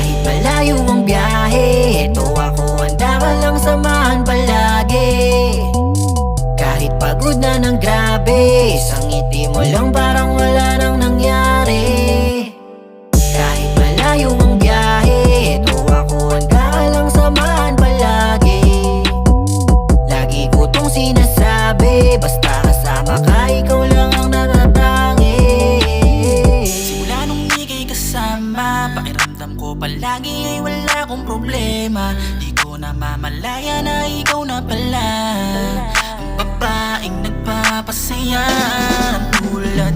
Kahit malayo ang biyahe, ito ako, handa ka lang samahan palagi. Kahit pagod na ng grabe, isang ngiti mo lang parang wala nang nangyari. Kahit malayo ang biyahe, ito ako, handa ka lang samahan palagi. Lagi ko tong sinasabi, basta kasama ka, ikaw lang ang natatangi. Simula nung ika'y kasama, pakiramdam ko palagi ay wala akong problema. Di ko na mamalaya na ikaw na pala ang babaeng nagpapasaya tulad